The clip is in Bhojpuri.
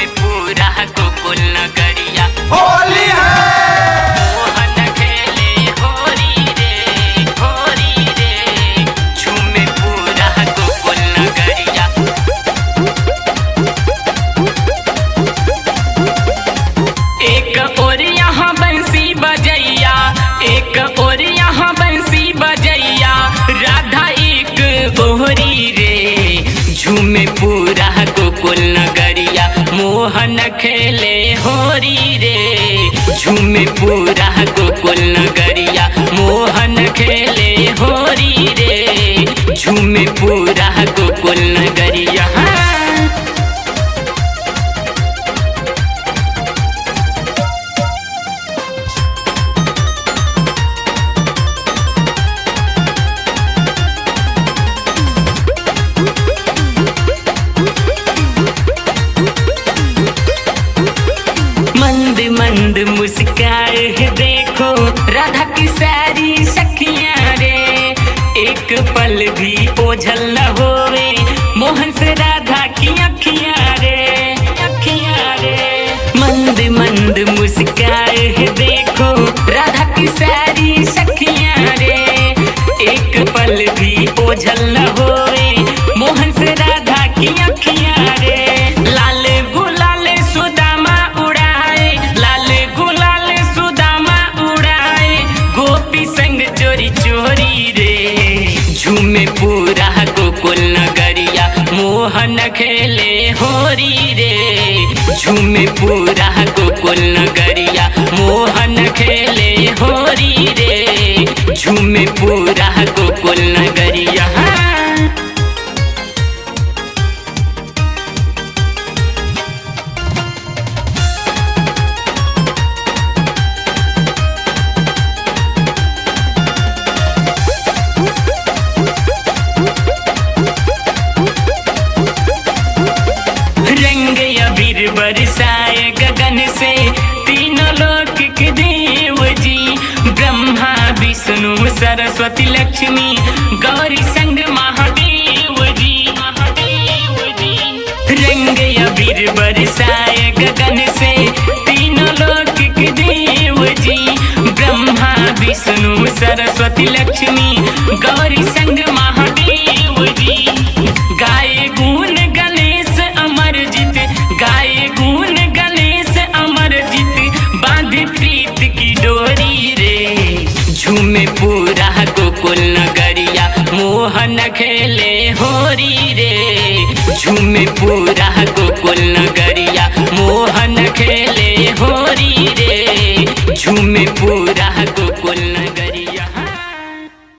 झूमे पूरा गोकुल नगरिया। होली है मोहन खेले होरी रे झूमे पूरा गोकुल नगरिया। एक और यहाँ बंसी बजैया, एक और यहाँ बंसी बजैया, राधा एक गोहरी रे झूमे पूरा गोकुल नगरिया। मोहन खेले होरी रे झूमे पूरा गोकुल नगरिया। मोहन खेले होरी रे झूमे पूरा गोकुल नगरिया। मंद मंद मुस्काए है देखो राधा की सारी सखियां रे। एक पल भी ओझल न होवे मोहन से राधा की अखियां रे, अखियां रे। मंद मंद मुस्काए है देखो राधा की सारी सखियां रे। एक पल भी ओझल न होवे मोहन से राधा की अखियां रे। लाल गुलाल सुदामा उड़ाए, लाल गुलाल सुदामा उड़ाए, गोपी संग चोरी चोरी रे झूमे पूरा गोकुल नगरिया। मोहन खेले होरी रे झूमे पूरा गोकुल नगरिया। मोहन खेले होरी रे झूमे पूरा गोकुल नगरिया। रंग अबीर बरसाए गगन से तीनों लोक के देव जी, ब्रह्मा विष्णु सरस्वती लक्ष्मी गौरी संग महादेव जी, महादेव जी। रंग अबीर बरसाए गगन से तीनों लोक के देव जी, ब्रह्मा विष्णु सरस्वती लक्ष्मी गौरी संग महादेव जी। गाए गुण गणेश अमरजीत, गाए गुण गणेश अमरजीत, बांधे प्रीत की डोरी रे झूमे पूरा गोकुल नगरिया। मोहन खेले होरी रे झूमे पूरा